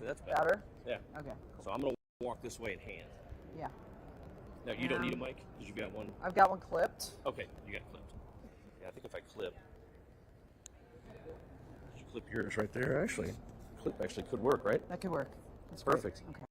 that's better. Better? Yeah. Okay. So I'm going to walk this way in hand. Yeah. Now, you don't need a mic because you got one? I've got one clipped. Okay, you got it clipped. Yeah, I think if I clip yours right there, actually, clip actually could work, right? That could work. That's perfect. Great. Okay.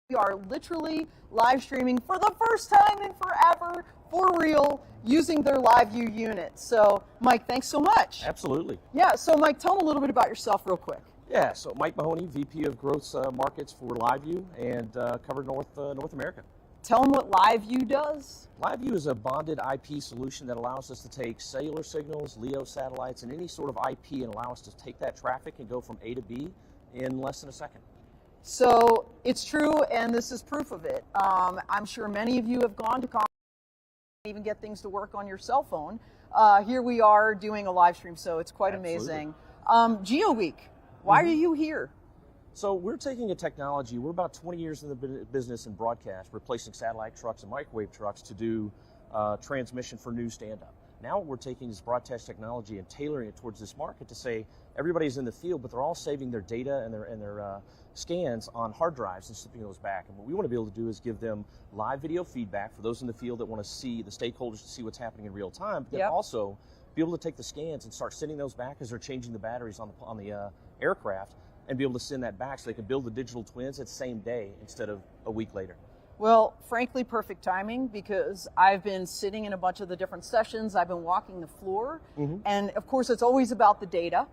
We are literally live streaming for the first time in forever, for real, using their LiveView unit. So, Mike, thanks so much. Absolutely. Yeah, so Mike, tell them a little bit about yourself real quick. Yeah, so Mike Mahoney, VP of Growth Markets for LiveView and cover North America. Tell them what LiveView does. LiveView is a bonded IP solution that allows us to take cellular signals, LEO satellites, and any sort of IP and allow us to take that traffic and go from A to B in less than a second. So it's true, and this is proof of it. I'm sure many of you have gone to conferences and even get things to work on your cell phone. Here we are doing a live stream, so it's quite amazing. Geo Week, why are you here? So we're taking a technology, we're about 20 years in the business in broadcast, replacing satellite trucks and microwave trucks to do transmission for news stand-up. Now we're taking this broadcast technology and tailoring it towards this market to say everybody's in the field, but they're all saving their data and their scans on hard drives and shipping those back. And what we want to be able to do is give them live video feedback for those in the field that want to see the stakeholders to see what's happening in real time, but then also be able to take the scans and start sending those back as they're changing the batteries on the aircraft and be able to send that back so they can build the digital twins that same day instead of a week later. Well, frankly, perfect timing because I've been sitting in a bunch of the different sessions. I've been walking the floor. And of course, it's always about the data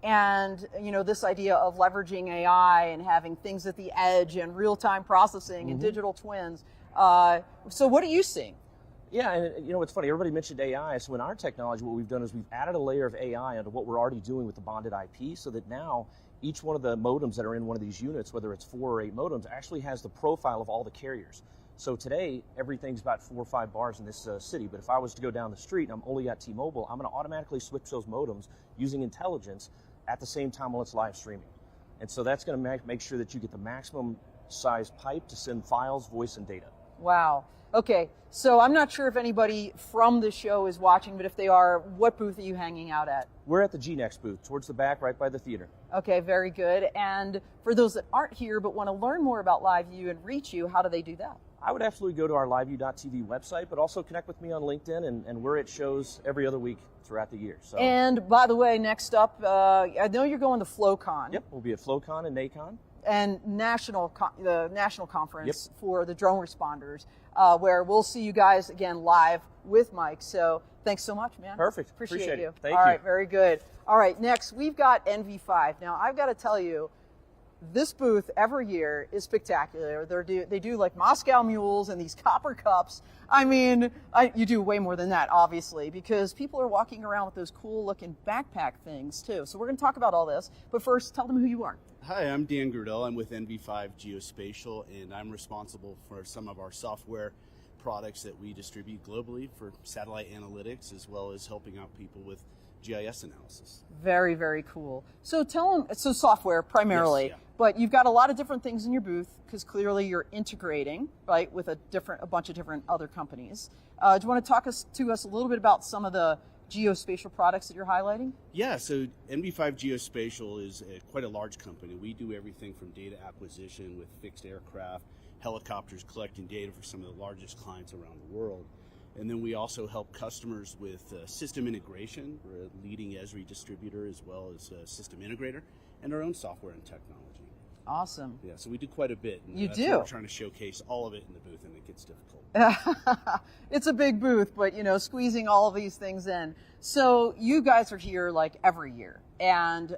and, you know, this idea of leveraging AI and having things at the edge and real-time processing and digital twins. So what are you seeing? Yeah, and you know, it's funny, everybody mentioned AI. So in our technology, what we've done is we've added a layer of AI onto what we're already doing with the bonded IP so that now each one of the modems that are in one of these units, whether it's 4 or 8 modems, actually has the profile of all the carriers. So today, everything's about 4 or 5 bars in this city, but if I was to go down the street and I'm only at T-Mobile, I'm going to automatically switch those modems using intelligence at the same time while it's live streaming. And so that's going to make sure that you get the maximum size pipe to send files, voice, and data. Wow. Okay, so I'm not sure if anybody from the show is watching, but if they are, what booth are you hanging out at? We're at the GNext booth, towards the back, right by the theater. Okay, very good. And for those that aren't here but want to learn more about LiveView and reach you, how do they do that? I would absolutely go to our liveview.tv website, but also connect with me on LinkedIn, and we're at shows every other week throughout the year. So. And by the way, next up, I know you're going to FlowCon. Yep, we'll be at FlowCon and NACON. And the national conference for the drone responders, where we'll see you guys again live with Mike. So thanks so much, man. Perfect. Appreciate you. Thank you. All right, very good. All right, next we've got NV5. Now I've got to tell you, this booth every year is spectacular. They do like Moscow mules and these copper cups. I mean, you do way more than that, obviously, because people are walking around with those cool looking backpack things too. So we're going to talk about all this, but first tell them who you are. Hi, I'm Dan Grudel. I'm with NV5 Geospatial, and I'm responsible for some of our software products that we distribute globally for satellite analytics, as well as helping out people with GIS analysis. Very, very cool. So tell them, so software primarily, Yes, yeah. But you've got a lot of different things in your booth because clearly you're integrating, right, with a bunch of different other companies. Do you want to talk to us a little bit about some of the geospatial products that you're highlighting? Yeah, so NV5 Geospatial is quite a large company. We do everything from data acquisition with fixed aircraft, helicopters collecting data for some of the largest clients around the world. And then we also help customers with system integration. We're a leading Esri distributor as well as a system integrator, and our own software and technology. Awesome. Yeah, so we do quite a bit. And you that's do. What we're trying to showcase all of it in the booth, and it gets difficult. It's a big booth, but you know, squeezing all of these things in. So you guys are here like every year, and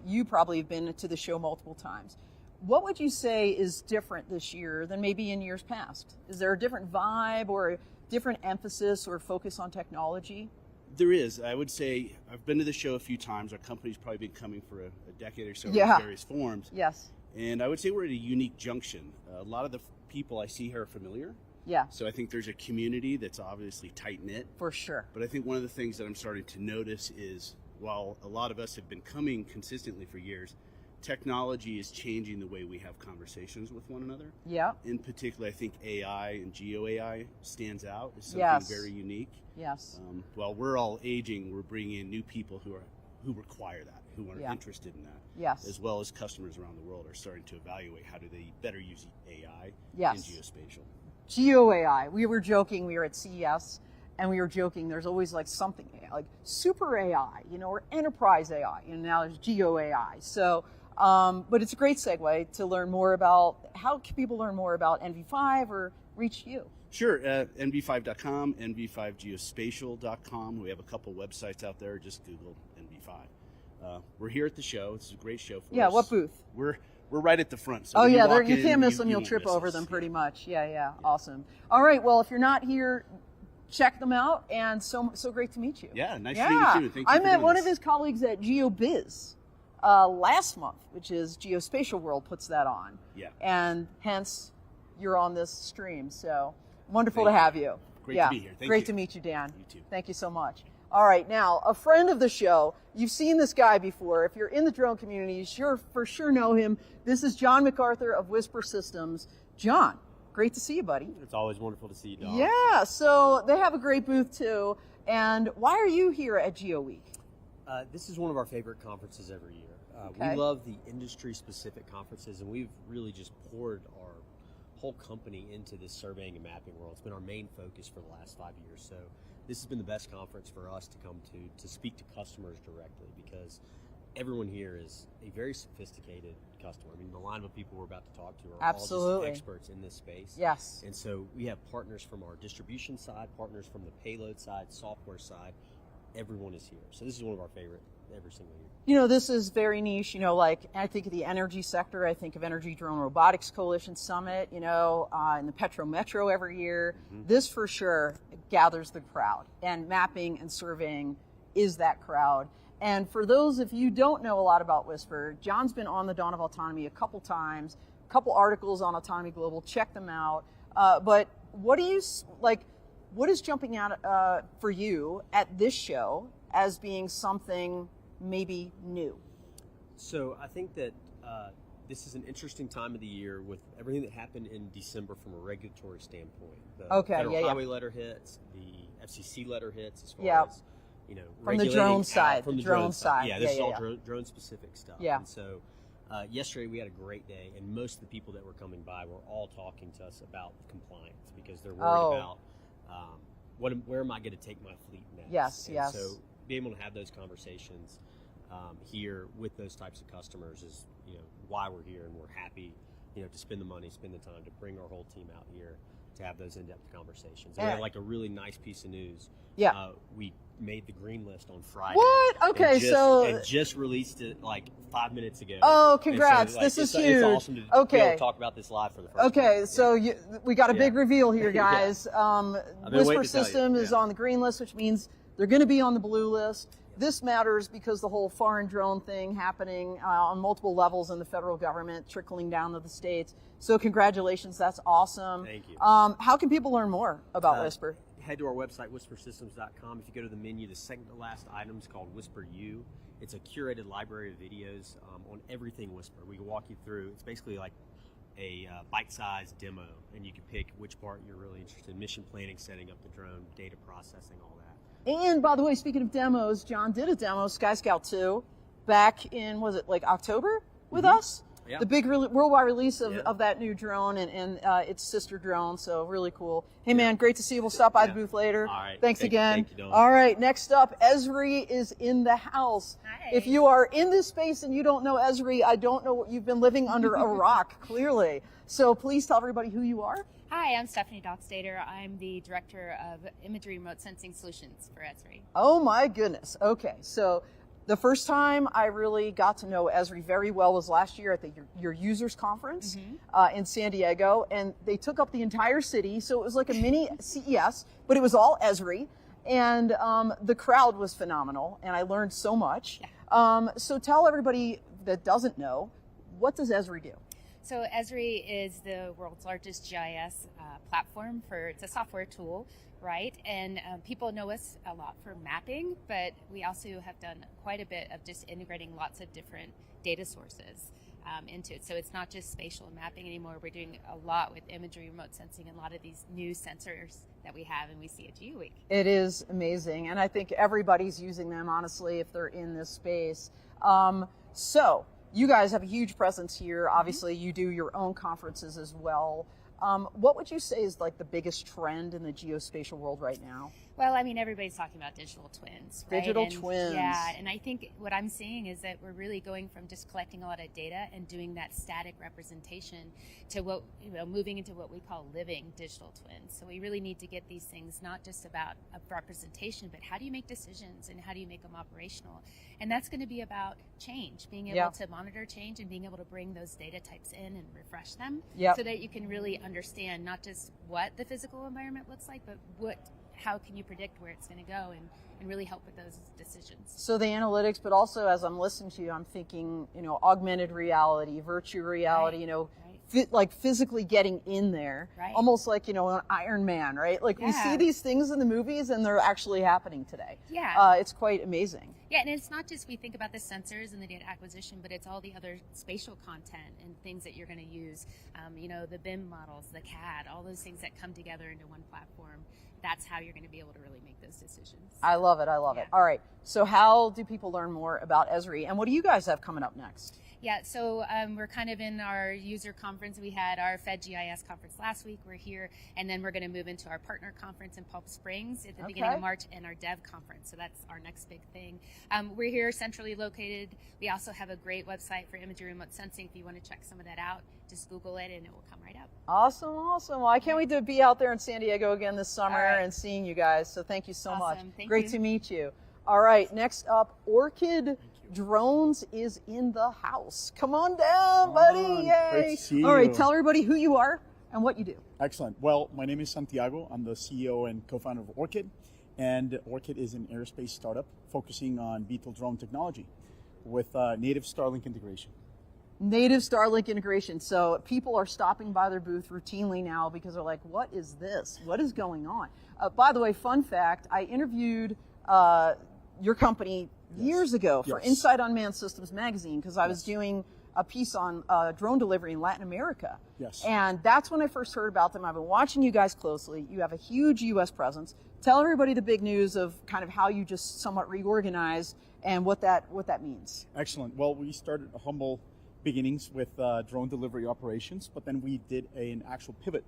you probably have been to the show multiple times. What would you say is different this year than maybe in years past? Is there a different vibe or a different emphasis or focus on technology? There is. I would say I've been to the show a few times. Our company's probably been coming for a decade or so in various forms. Yes. And I would say we're at a unique junction. A lot of the people I see here are familiar. Yeah. So I think there's a community that's obviously tight-knit. For sure. But I think one of the things that I'm starting to notice is while a lot of us have been coming consistently for years, technology is changing the way we have conversations with one another. Yeah. In particular, I think AI and geo AI stands out as something very unique. Yes. While we're all aging, we're bringing in new people who require that, who are interested in that. Yes. As well as customers around the world are starting to evaluate how do they better use AI Yes. and geospatial. Geo AI. We were joking. We were at CES, and we were joking. There's always like something like super AI, or enterprise AI. Now there's Geo AI. So, but it's a great segue to learn more about how can people learn more about NV5 or reach you. Sure, nv5.com, nv5geospatial.com. We have a couple websites out there. Just Google NV5. We're here at the show. It's a great show for us. Yeah, what booth? We're right at the front. So You can't miss them. You'll trip over them pretty much. Yeah, awesome. All right, well, if you're not here, check them out. And so great to meet you. Yeah, nice to meet you too. Thank you I for met doing one this. of his colleagues at GeoBiz last month, which is Geospatial World puts that on. Yeah. And hence, you're on this stream. So wonderful to have you. Great to be here. Thank Great you. to meet you, Dan. You too. Thank you so much. All right, now, a friend of the show. You've seen this guy before. If you're in the drone community, you for sure know him. This is John MacArthur of Whisper Systems. John, great to see you, buddy. It's always wonderful to see you, Don. Yeah, so they have a great booth, too. And why are you here at Geo Week? This is one of our favorite conferences every year. Okay. We love the industry-specific conferences, and we've really just poured our whole company into this surveying and mapping world. It's been our main focus for the last 5 years. So this has been the best conference for us to come to speak to customers directly, because everyone here is a very sophisticated customer. I mean, the line of people we're about to talk to are Absolutely. all just experts in this space. Yes. And so we have partners from our distribution side, partners from the payload side, software side. Everyone is here. So this is one of our favorite every single year. This is very niche. Like I think of the energy sector. I think of Energy Drone Robotics Coalition Summit, in the Petro Metro every year. Mm-hmm. This for sure gathers the crowd. And mapping and surveying is that crowd. And for those of you who don't know a lot about Whisper, John's been on the Dawn of Autonomy a couple times, a couple articles on Autonomy Global. Check them out. But what is jumping out for you at this show as being something maybe new? So I think that this is an interesting time of the year with everything that happened in December from a regulatory standpoint. The federal highway letter hits, the FCC letter hits as far as from the drone side. From the drone side. Yeah, this is all drone specific stuff. Yeah. And so yesterday we had a great day, and most of the people that were coming by were all talking to us about compliance, because they're worried about where am I going to take my fleet next? Yes, and yes. So being able to have those conversations here with those types of customers is why we're here, and we're happy to spend the money, spend the time to bring our whole team out here to have those in-depth conversations. And we had like a really nice piece of news. Yeah. We made the green list on Friday. What? Okay, and just released it like 5 minutes ago. Oh, congrats. So, this is it's huge. awesome to be able to talk about this live for the first time. Okay, so we got a big reveal here, guys. been Whisper waiting to tell you. System is on the green list, which means they're going to be on the blue list. This matters because the whole foreign drone thing happening on multiple levels in the federal government, trickling down to the states. So congratulations, that's awesome. Thank you. How can people learn more about Whisper? Head to our website, whispersystems.com. If you go to the menu, the second to last item is called Whisper U. It's a curated library of videos on everything Whisper. We can walk you through. It's basically like a bite-sized demo, and you can pick which part you're really interested in: mission planning, setting up the drone, data processing, all that. And by the way, speaking of demos, John did a demo, Sky Scout 2, back in, was it like October with us? Yeah. The big worldwide release of that new drone and its sister drone, so really cool. Hey man, great to see you. We'll stop by the booth later. All right. Thanks again. Thank you, Dawn. All right, next up, Esri is in the house. Hi. If you are in this space and you don't know Esri, I don't know what you've been living under a rock, clearly. So please tell everybody who you are. Hi, I'm Stephanie Dockstader. I'm the Director of Imagery Remote Sensing Solutions for Esri. Oh my goodness. Okay, so the first time I really got to know Esri very well was last year at your users conference in San Diego, and they took up the entire city, so it was like a mini CES, but it was all Esri, and the crowd was phenomenal, and I learned so much. Yeah. So tell everybody that doesn't know, what does Esri do? So Esri is the world's largest GIS platform it's a software tool, right? And people know us a lot for mapping, but we also have done quite a bit of just integrating lots of different data sources into it. So it's not just spatial mapping anymore. We're doing a lot with imagery, remote sensing, and a lot of these new sensors that we have and we see at GeoWeek. It is amazing, and I think everybody's using them, honestly, if they're in this space. So you guys have a huge presence here. Obviously, you do your own conferences as well. What would you say is like the biggest trend in the geospatial world right now? Well, I mean, everybody's talking about digital twins, right? Digital twins. Yeah, and I think what I'm seeing is that we're really going from just collecting a lot of data and doing that static representation to moving into what we call living digital twins. So we really need to get these things not just about a representation, but how do you make decisions and how do you make them operational? And that's going to be about change, being able to monitor change and being able to bring those data types in and refresh them so that you can really understand not just what the physical environment looks like, but how can you predict where it's going to go and really help with those decisions. So the analytics, but also as I'm listening to you, I'm thinking, augmented reality, virtual reality, like physically getting in there, almost like, an Iron Man, right? Like we see these things in the movies and they're actually happening today. Yeah. It's quite amazing. Yeah, and it's not just we think about the sensors and the data acquisition, but it's all the other spatial content and things that you're going to use. The BIM models, the CAD, all those things that come together into one platform. That's how you're going to be able to really make those decisions. I love it. I love it. All right. So how do people learn more about Esri? And what do you guys have coming up next? Yeah, so we're kind of in our user conference. We had our Fed GIS conference last week. We're here, and then we're going to move into our partner conference in Palm Springs at the beginning of March and our dev conference. So that's our next big thing. We're here centrally located. We also have a great website for imagery remote sensing. If you want to check some of that out, just Google it and it will come right up. Awesome. Well, I can't wait to be out there in San Diego again this summer and seeing you guys. So thank you so much. Great to meet you. All right, next up, Orchid Drones is in the house. Come on down, buddy. Yay. Great to see you. All right, tell everybody who you are and what you do. Excellent. Well, my name is Santiago. I'm the CEO and co-founder of Orchid. And Orchid is an aerospace startup focusing on VTOL drone technology with native Starlink integration. Native Starlink integration. So people are stopping by their booth routinely now because they're like, what is this? What is going on? By the way, fun fact, I interviewed your company years ago for Inside Unmanned Systems magazine because I was doing a piece on drone delivery in Latin America. Yes. And that's when I first heard about them. I've been watching you guys closely. You have a huge U.S. presence. Tell everybody the big news of kind of how you just somewhat reorganized and what that means. Excellent. Well, we started humble beginnings with drone delivery operations, but then we did an actual pivot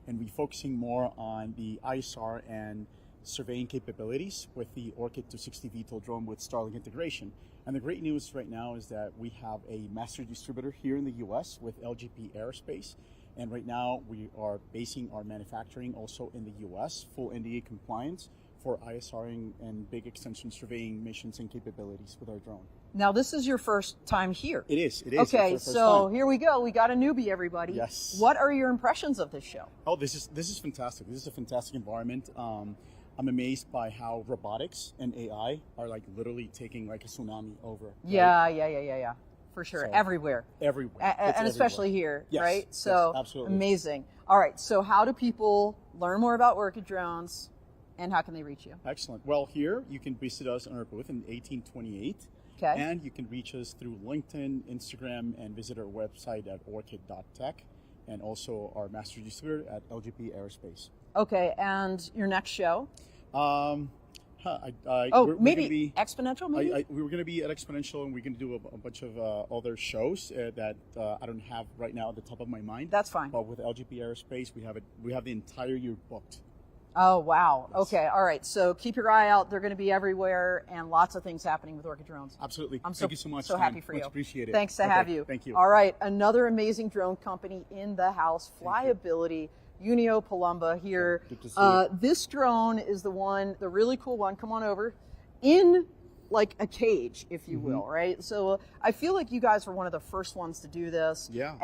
and we focusing more on the ISR and surveying capabilities with the Orchid 260 VTOL drone with Starlink integration. And the great news right now is that we have a master distributor here in the US with LGP Aerospace. And right now we are basing our manufacturing also in the US, full NDA compliance for ISRing and big extension surveying missions and capabilities with our drone. Now, this is your first time here. It is. Okay, so here we go. We got a newbie, everybody. Yes. What are your impressions of this show? Oh, this is fantastic. This is a fantastic environment. I'm amazed by how robotics and AI are like literally taking like a tsunami over. Right? Yeah. For sure. So, everywhere. Everywhere. And especially here, yes, right? So yes, absolutely. Amazing. All right. So how do people learn more about Orchid drones and how can they reach you? Excellent. Well, here you can visit us on our booth in 1828. Okay. And you can reach us through LinkedIn, Instagram, and visit our website at orchid.tech and also our master distributor at LGP Aerospace. Okay. And your next show? Maybe Exponential, maybe? We were going to be at Exponential, and we're going to do a bunch of other shows that I don't have right now at the top of my mind. That's fine. But with LGP Aerospace, we have the entire year booked. Oh, wow. Yes. Okay. All right. So keep your eye out. They're going to be everywhere and lots of things happening with Orchid drones. Absolutely. Thank you so much. So happy for you. Much appreciate it. Thanks to have you. Thank you. All right. Another amazing drone company in the house, Flyability. Unio Palumba here. Good to see you. This drone is the really cool one. Come on over. In like a cage, if you will, right? So I feel like you guys were one of the first ones to do this. Yeah.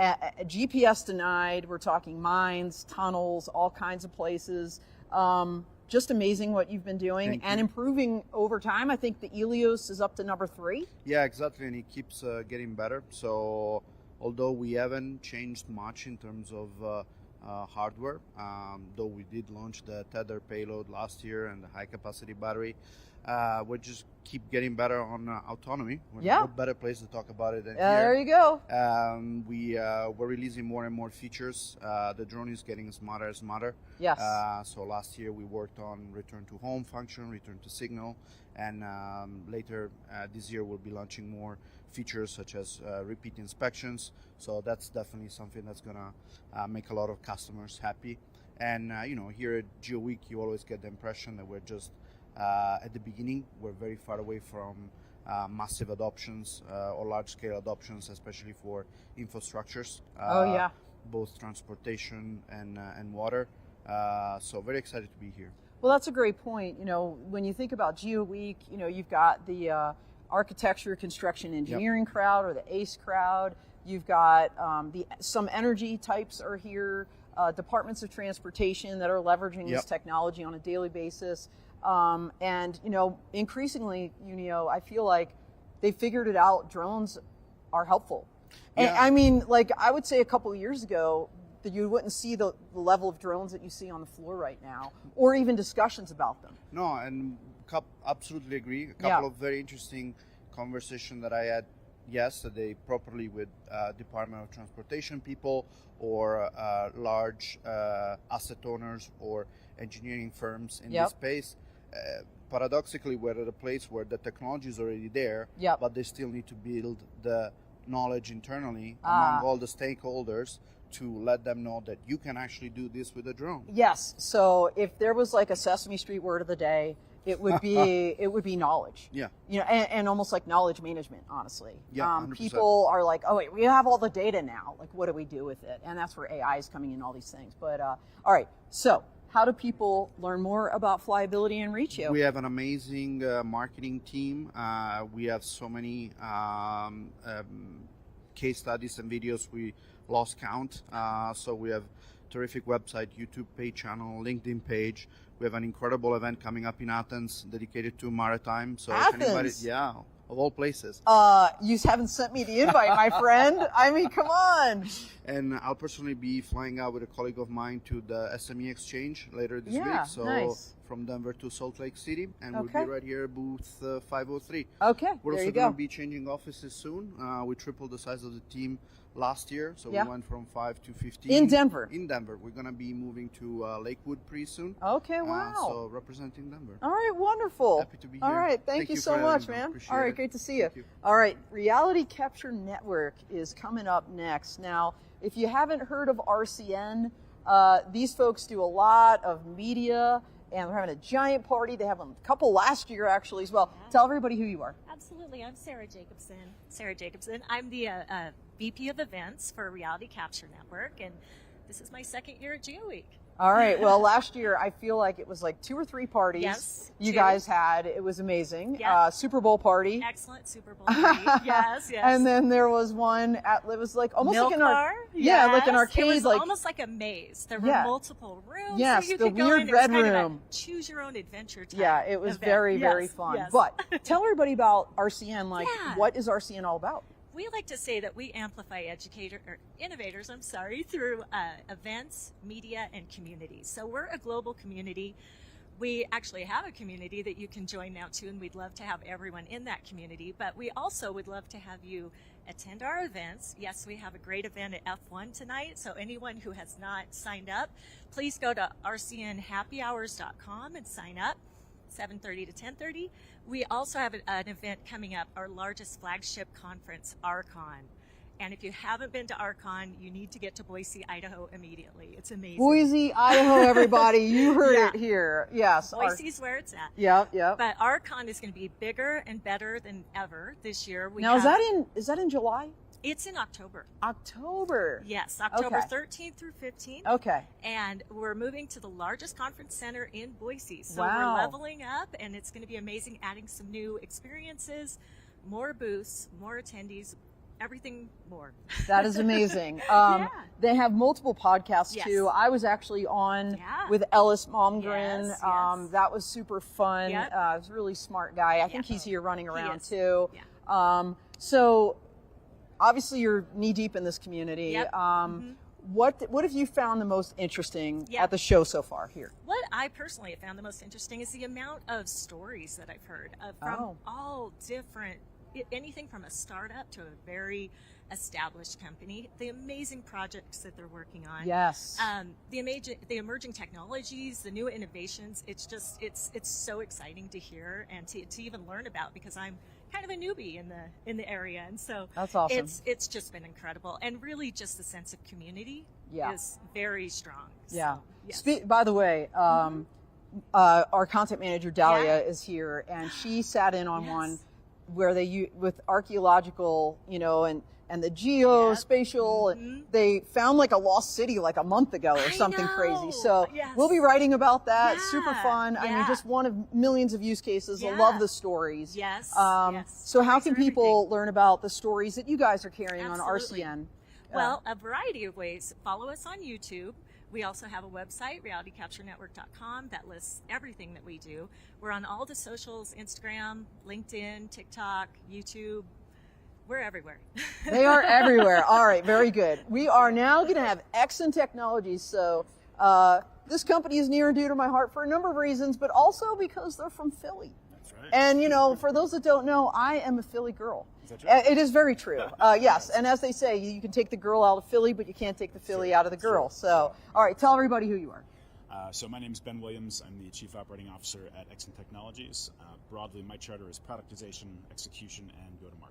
GPS denied. We're talking mines, tunnels, all kinds of places. Just amazing what you've been doing and improving over time. I think the Helios is up to number 3. Yeah, exactly, and it keeps getting better. So although we haven't changed much in terms of hardware, though we did launch the tether payload last year and the high capacity battery. We just keep getting better on autonomy. No better place to talk about it than here. There you go. We're releasing more and more features. The drone is getting smarter and smarter. Yes. So last year we worked on return to home function, return to signal, and later this year we'll be launching more features such as repeat inspections. So that's definitely something that's gonna make a lot of customers happy. And here at GeoWeek, you always get the impression that we're just at the beginning. We're very far away from massive adoptions or large-scale adoptions, especially for infrastructures. Both transportation and water. So very excited to be here. Well, that's a great point. When you think about GeoWeek, you've got the architecture, construction, engineering crowd, or the ACE crowd. You've got some energy types are here, departments of transportation that are leveraging this technology on a daily basis. And increasingly, I feel like they figured it out. Drones are helpful. And I mean, like I would say a couple of years ago, that you wouldn't see the level of drones that you see on the floor right now, or even discussions about them. No, and absolutely agree. A couple of very interesting conversations that I had yesterday, properly with Department of Transportation people or large asset owners or engineering firms in this space. Paradoxically, we're at a place where the technology is already there, but they still need to build the knowledge internally among all the stakeholders to let them know that you can actually do this with a drone. Yes. So if there was like a Sesame Street word of the day, it would be knowledge. Yeah. And almost like knowledge management, honestly. Yeah. 100%. People are like, oh wait, we have all the data now. Like, what do we do with it? And that's where AI is coming in, all these things. But all right. So how do people learn more about flyability and reach you? We have an amazing marketing team. We have so many case studies and videos we lost count. So we have terrific website, YouTube page channel, LinkedIn page. We have an incredible event coming up in Athens dedicated to maritime. So Athens? if anybody, of all places. You haven't sent me the invite, my friend. I mean, come on. And I'll personally be flying out with a colleague of mine to the SME Exchange later this week. So nice. From Denver to Salt Lake City, and we'll be right here at booth 503. Okay, We're there also you going go. to be changing offices soon. We tripled the size of the team last year, so we went from 5 to 15. In Denver? In Denver. We're going to be moving to Lakewood pretty soon. Okay, wow. So representing Denver. All right, wonderful. Happy to be here. All right, thank you so much, man. All right, great to see you. All right, Reality Capture Network is coming up next. Now, if you haven't heard of RCN, these folks do a lot of media, and they're having a giant party. They have a couple last year, actually, as well. Yeah. Tell everybody who you are. Absolutely. I'm Sarah Jacobson. I'm the VP of Events for Reality Capture Network, and this is my second year at GeoWeek. All right. Well, last year, I feel like it was like 2 or 3 parties you guys had. It was amazing. Yeah. Super Bowl party. Excellent Super Bowl party. Yes. And then there was one it was like almost Milk like bar? like an arcade. It was like almost like a maze. There were multiple rooms. Yes, so you the could go weird in. red It was kind of room. a choose your own adventure type Yeah, it was event. very, very Yes, fun. yes. But tell everybody about RCN. Like, Yeah. what is RCN all about? We like to say that we amplify innovators, through events, media, and communities. So we're a global community. We actually have a community that you can join now too, and we'd love to have everyone in that community. But we also would love to have you attend our events. Yes, we have a great event at F1 tonight. So anyone who has not signed up, please go to rcnhappyhours.com and sign up. 7:30 to 10:30. We also have an event coming up, our largest flagship conference, Archon. And if you haven't been to Archon, you need to get to Boise, Idaho immediately. It's amazing. Boise, Idaho, everybody. You heard it here. Yes. Boise's where it's at. Yeah. But Archon is going to be bigger and better than ever this year. Is that in July? It's in October. October. Yes, October Okay. 13th through 15th. Okay. And we're moving to the largest conference center in Boise. So Wow. we're leveling up, and it's going to be amazing, adding some new experiences, more booths, more attendees, everything more. That is amazing. They have multiple podcasts too. I was actually on with Ellis Malmgren. Yes. That was super fun. Yep. He's a really smart guy. I think he's here running around is. too. Yeah. So obviously you're knee deep in this community. Yep. What have you found the most interesting Yeah. at the show so far here? What I personally have found the most interesting is the amount of stories that I've heard from all different, anything from a startup to a very established company, the amazing projects that they're working on. Yes. The emerging technologies, the new innovations. It's just, it's so exciting to hear and to even learn about, because I'm kind of a newbie in the area, and so that's awesome. It's just been incredible, and really just the sense of community is very strong. Yeah. So, yes. By the way, our content manager Dahlia is here, and she sat in on one where they with archaeological, and the geospatial, and they found like a lost city like a month ago or something crazy. So we'll be writing about that. Super fun. I mean, just one of millions of use cases. I love the stories. Yes. So how can people learn about the stories that you guys are carrying on RCN? Well, a variety of ways. Follow us on YouTube. We also have a website, realitycapturenetwork.com, that lists everything that we do. We're on all the socials, Instagram, LinkedIn, TikTok, YouTube. We're everywhere. They are everywhere. All right, very good. We are now going to have Exyn Technologies. So this company is near and dear to my heart for a number of reasons, but also because they're from Philly. That's right. And, for those that don't know, I am a Philly girl. Is that true? It is very true. Yes, and as they say, you can take the girl out of Philly, but you can't take the Philly out of the girl. So, all right, tell everybody who you are. So my name is Ben Williams. I'm the Chief Operating Officer at Exyn Technologies. Broadly, my charter is productization, execution, and go-to-market.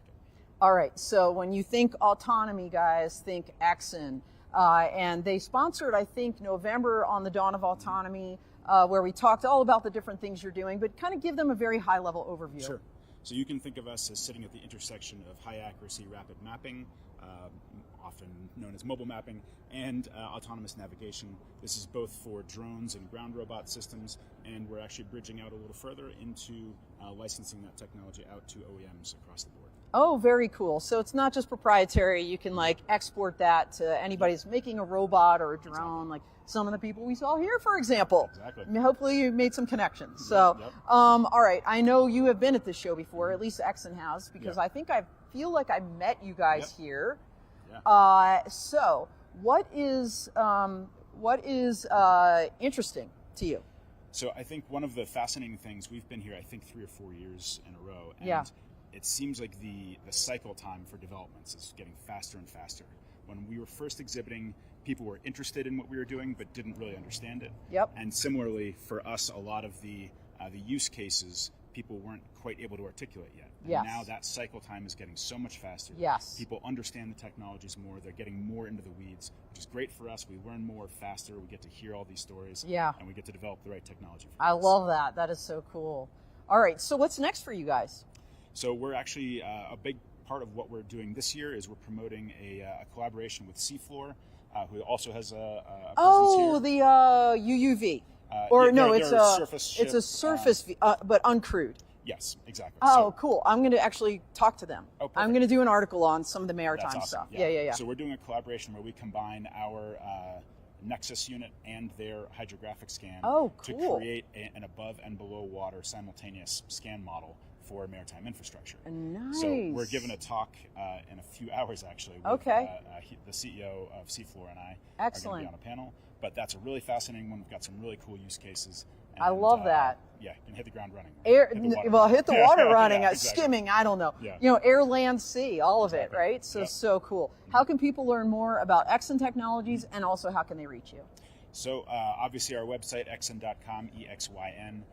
All right, so when you think autonomy, guys, think Exyn. And they sponsored, I think, November on the Dawn of Autonomy, where we talked all about the different things you're doing, but kind of give them a very high-level overview. Sure. So you can think of us as sitting at the intersection of high-accuracy rapid mapping, often known as mobile mapping, and autonomous navigation. This is both for drones and ground robot systems, and we're actually bridging out a little further into licensing that technology out to OEMs across the board. Oh, very cool. So it's not just proprietary. You can export that to anybody who's making a robot or a drone, like some of the people we saw here, for example. Exactly. I mean, hopefully you made some connections. So, all right. I know you have been at this show before, at least Exyn has, because I think I feel like I met you guys here. Yeah. So what is interesting to you? So I think one of the fascinating things, we've been here, I think, 3 or 4 years in a row. And it seems like the cycle time for developments is getting faster and faster. When we were first exhibiting, people were interested in what we were doing, but didn't really understand it. Yep. And similarly, for us, a lot of the use cases, people weren't quite able to articulate yet. Yes. Now that cycle time is getting so much faster. Yes. People understand the technologies more. They're getting more into the weeds, which is great for us. We learn more faster. We get to hear all these stories. Yeah. And we get to develop the right technology for I us. love that. That is so cool. All right. So what's next for you guys? So we're actually, a big part of what we're doing this year is we're promoting a collaboration with Seafloor, who also has a presence here. The UUV. It's a surface, but uncrewed. Yes, exactly. Oh, cool. I'm going to actually talk to them. Oh, I'm going to do an article on some of the maritime That's awesome. stuff. Yeah. Yeah. So we're doing a collaboration where we combine our Nexus unit and their hydrographic scan to create an above and below water simultaneous scan model for maritime infrastructure. Nice. So we're giving a talk in a few hours, actually, with the CEO of Seafloor and I are going to be on a panel. But that's a really fascinating one. We've got some really cool use cases. And, I love that. Yeah, you can hit the ground running. Hit the water running, exactly. skimming, I don't know. Yeah. Air, land, sea, all of it, right? So, so cool. How can people learn more about Exyn Technologies, and also how can they reach you? So obviously our website, exyn.com, EXYN.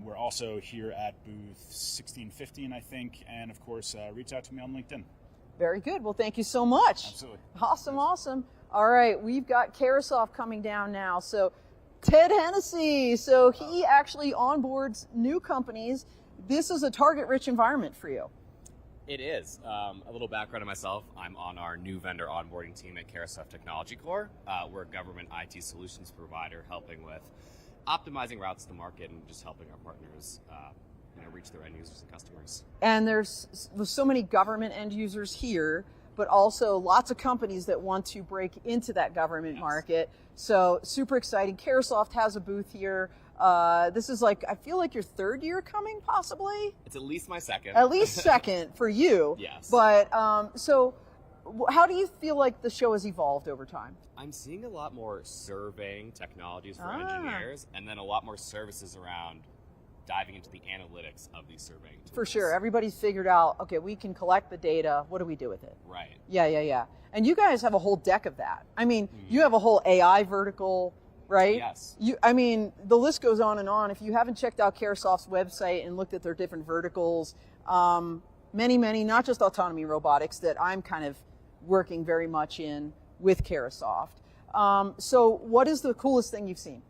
We're also here at booth 1615, I think, and of course, reach out to me on LinkedIn. Very good. Well, thank you so much. Absolutely. Awesome. All right, we've got Carosoft coming down now. So Ted Hennessy, so he actually onboards new companies. This is a target-rich environment for you. It is. A little background on myself. I'm on our new vendor onboarding team at Carosoft Technology Corps. We're a government IT solutions provider helping with optimizing routes to market and just helping our partners reach their end users and customers. And there's so many government end users here, but also lots of companies that want to break into that government market. So super exciting. Carosoft has a booth here. This is I feel like your third year coming, possibly? It's at least my second. At least second for you. Yes. But so how do you feel like the show has evolved over time? I'm seeing a lot more surveying technologies for engineers, and then a lot more services around diving into the analytics of these surveying tools. For sure. Everybody's figured out, okay, we can collect the data. What do we do with it? Right. Yeah. And you guys have a whole deck of that. I mean, you have a whole AI vertical, right? Yes. The list goes on and on. If you haven't checked out Caresoft's website and looked at their different verticals, many, not just autonomy robotics, that I'm kind of working very much in with Caresoft. So what is the coolest thing you've seen?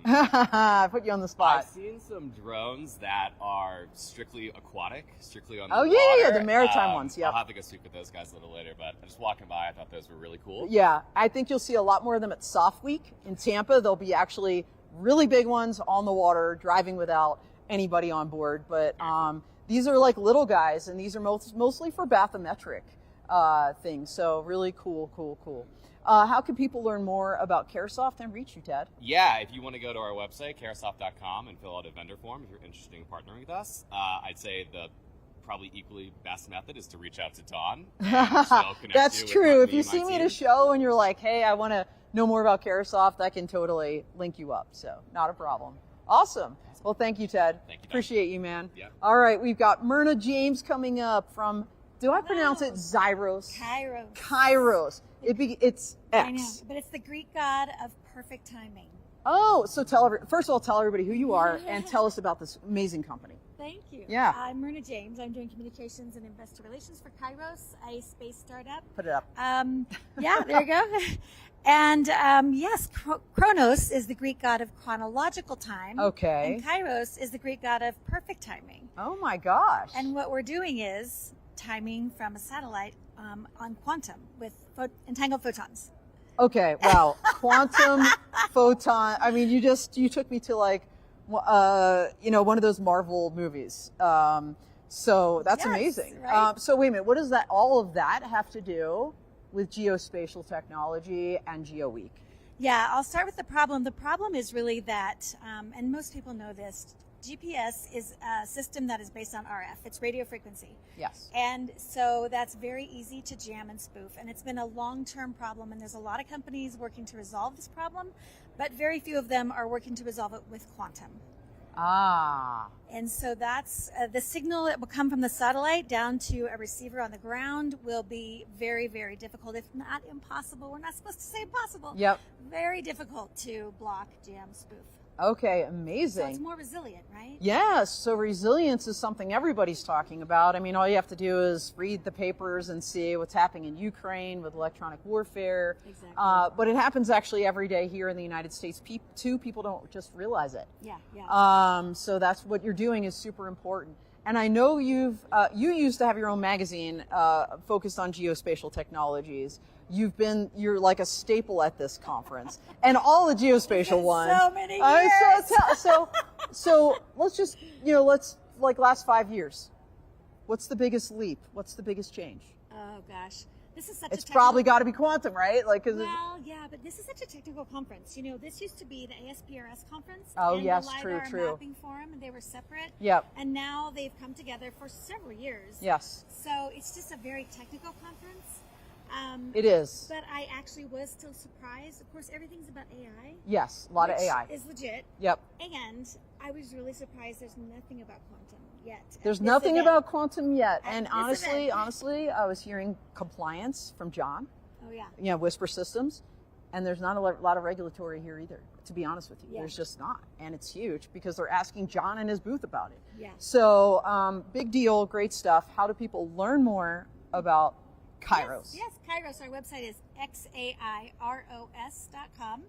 I put you on the spot. I've seen some drones that are strictly aquatic, strictly on the water. water. The maritime ones, yeah. I'll have to go speak with those guys a little later, but just walking by, I thought those were really cool. Yeah, I think you'll see a lot more of them at Soft Week in Tampa. There'll be actually really big ones on the water, driving without anybody on board. But these are like little guys, and these are mostly for bathymetric things. So really cool. How can people learn more about Caresoft and reach you, Ted? Yeah, if you want to go to our website, caresoft.com, and fill out a vendor form if you're interested in partnering with us, I'd say the probably equally best method is to reach out to Dawn. That's true. If you see me at a show and you're like, hey, I want to know more about Caresoft, I can totally link you up. So not a problem. Awesome. Well, thank you, Ted. Thank you, Dawn. Appreciate you, man. Yeah. All right, we've got Myrna James coming up from, do I pronounce it Zyros? Kairos. It's X. I know, but it's the Greek god of perfect timing. Oh, so first of all, tell everybody who you are and tell us about this amazing company. Thank you. Yeah. I'm Myrna James. I'm doing communications and investor relations for Kairos, a space startup. Put it up. Yeah, there you go. And yes, Chronos is the Greek god of chronological time. Okay. And Kairos is the Greek god of perfect timing. Oh my gosh. And what we're doing is timing from a satellite on quantum with entangled photons. Okay, wow. Quantum photon. I mean, you took me to like, one of those Marvel movies. So that's amazing. Right? So wait a minute, what does all of that have to do with geospatial technology and GeoWeek? Yeah, I'll start with the problem. The problem is really that, and most people know this, GPS is a system that is based on RF. It's radio frequency. Yes. And so that's very easy to jam and spoof. And it's been a long-term problem, and there's a lot of companies working to resolve this problem, but very few of them are working to resolve it with quantum. And so that's the signal that will come from the satellite down to a receiver on the ground will be very, very difficult, if not impossible. We're not supposed to say impossible. Yep. Very difficult to block, jam, spoof. Okay, amazing. So it's more resilient, right? Yes, so resilience is something everybody's talking about. I mean, all you have to do is read the papers and see what's happening in Ukraine with electronic warfare. Exactly. But it happens actually every day here in the United States, too. People don't just realize it. Yeah. So that's what you're doing is super important. And I know you used to have your own magazine focused on geospatial technologies. You're like a staple at this conference, and all the geospatial ones. So many years. So let's last 5 years. What's the biggest leap? What's the biggest change? Oh gosh, this is such. It's probably got to be quantum, right? Well, yeah, but this is such a technical conference. This used to be the ASPRS conference. Oh, and yes, the lidar true. mapping forum, and they were separate. Yep. And now they've come together for several years. Yes. So it's just a very technical conference. It is. But I actually was still surprised. Of course, everything's about AI. Yes, a lot of AI. Is legit. Yep. And I was really surprised there's nothing about quantum yet. There's nothing about quantum yet. At And this event. honestly, I was hearing compliance from John. Oh, yeah. Whisper Systems. And there's not a lot of regulatory here either, to be honest with you. Yeah. There's just not. And it's huge because they're asking John in his booth about it. Yeah. So big deal, great stuff. How do people learn more about Kairos? Yes, Kairos. Our website is xairos.com.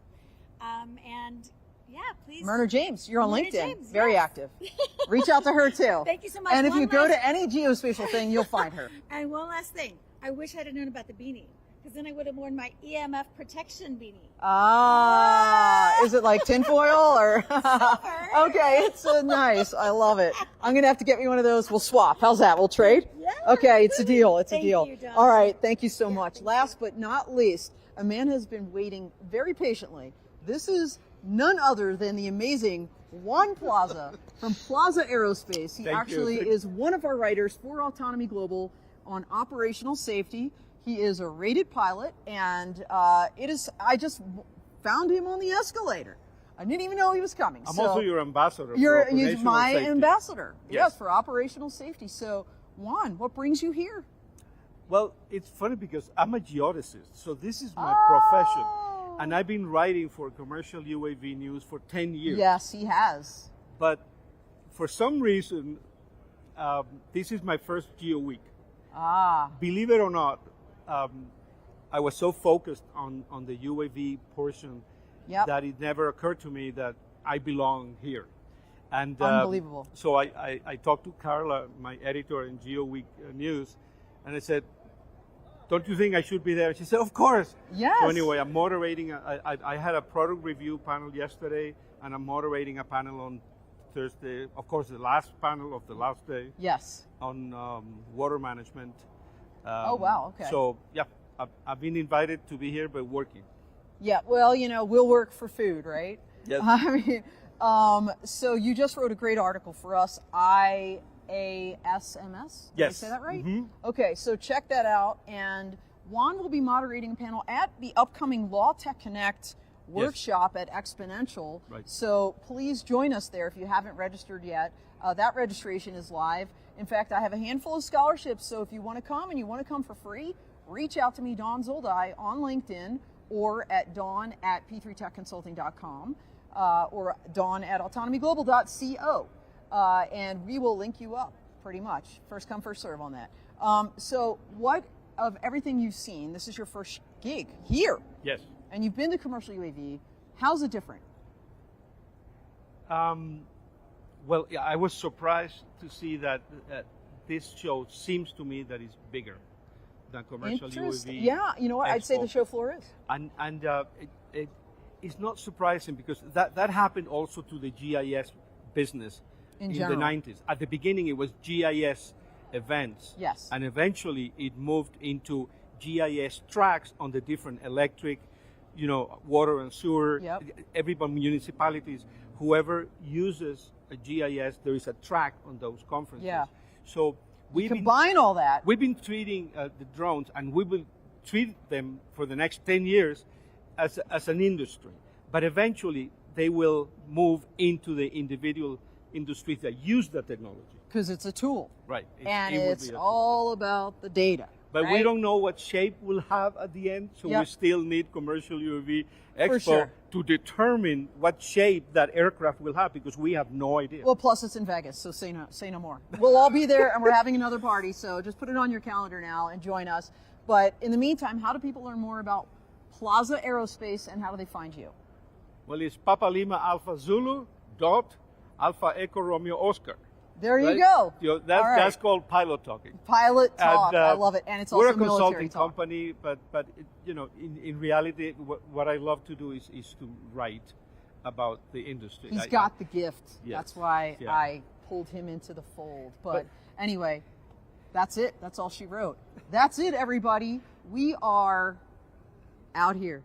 And yeah, please. Myrna James, you're on Myrna LinkedIn. James, Very yes. active. Reach out to her too. Thank you so much. And if One you go last- to any geospatial thing, you'll find her. And one last thing. I wish I'd have known about the beanie, because then I would have worn my EMF protection beanie. Is it like tinfoil or? Okay, it's nice. I love it. I'm gonna have to get me one of those. We'll swap. How's that? We'll trade? Yeah. Okay, it's a deal. It's a Thank deal. you, Dawn. All right, thank you so much. Last but not least, a man has been waiting very patiently. This is none other than the amazing Juan Plaza from Plaza Aerospace. He actually is one of our writers for Autonomy Global on operational safety. He is a rated pilot, and I just found him on the escalator. I didn't even know he was coming. I'm So also your ambassador. You're for operational my safety. ambassador. Yes. For operational safety. So, Juan, what brings you here? Well, it's funny because I'm a geodesist, so this is my profession. And I've been writing for commercial UAV news for 10 years. Yes, he has. But for some reason, this is my first Geo Week. Believe it or not, I was so focused on the UAV portion that it never occurred to me that I belong here. And Unbelievable. So I talked to Carla, my editor in Geo Week News, and I said, don't you think I should be there? She said, of course. Yes. So anyway, I'm moderating. I had a product review panel yesterday, and I'm moderating a panel on Thursday. Of course, the last panel of the last day. Yes. On water management. Oh, wow. Okay. So, yeah, I've been invited to be here, but working. Yeah, well, we'll work for food, right? Yes. I mean, so you just wrote a great article for us, IASMS? Did I Yes. say that right? Mm-hmm. Okay, so check that out. And Juan will be moderating a panel at the upcoming Law Tech Connect workshop at Exponential. Right. So please join us there if you haven't registered yet. That registration is live. In fact, I have a handful of scholarships, so if you want to come and you want to come for free, reach out to me, Dawn Zoldi, on LinkedIn or at dawn@p3techconsulting.com or dawn@autonomyglobal.co. And we will link you up, pretty much. First come, first serve on that. So what of everything you've seen, this is your first gig here. Yes. And you've been to commercial UAV. How's it different? Well, yeah, I was surprised to see that this show seems to me that it's bigger than commercial Interesting. UAV. Yeah, you know what? I'd say Expo. the show floor is. And it's not surprising because that happened also to the GIS business in the 90s. At the beginning, it was GIS events. Yes. And eventually, it moved into GIS tracks on the different electric, water and sewer. Yep. Everybody, municipalities, whoever uses a GIS, there is a track on those conferences. Yeah. So we combine all that. We've been treating the drones, and we will treat them for the next 10 years as an industry. But eventually, they will move into the individual industries that use the technology. Because it's a tool. Right. And it will it's be a all about the data. But right? we don't know what shape we'll have at the end, so we still need commercial UAV Expo to determine what shape that aircraft will have, because we have no idea. Well, plus it's in Vegas, so say no more. We'll all be there, and we're having another party, so just put it on your calendar now and join us. But in the meantime, how do people learn more about Plaza Aerospace, and how do they find you? Well, it's Papa Lima Alpha Zulu dot Alpha Echo Romeo Oscar. There you go. That's called pilot talking. Pilot talk. I love it. And it's also military talk. We're a consulting talk. company, but in reality, what I love to do is to write about the industry. He's got the gift. Yes. That's why I pulled him into the fold. But anyway, that's it. That's all she wrote. That's it, everybody. We are out here.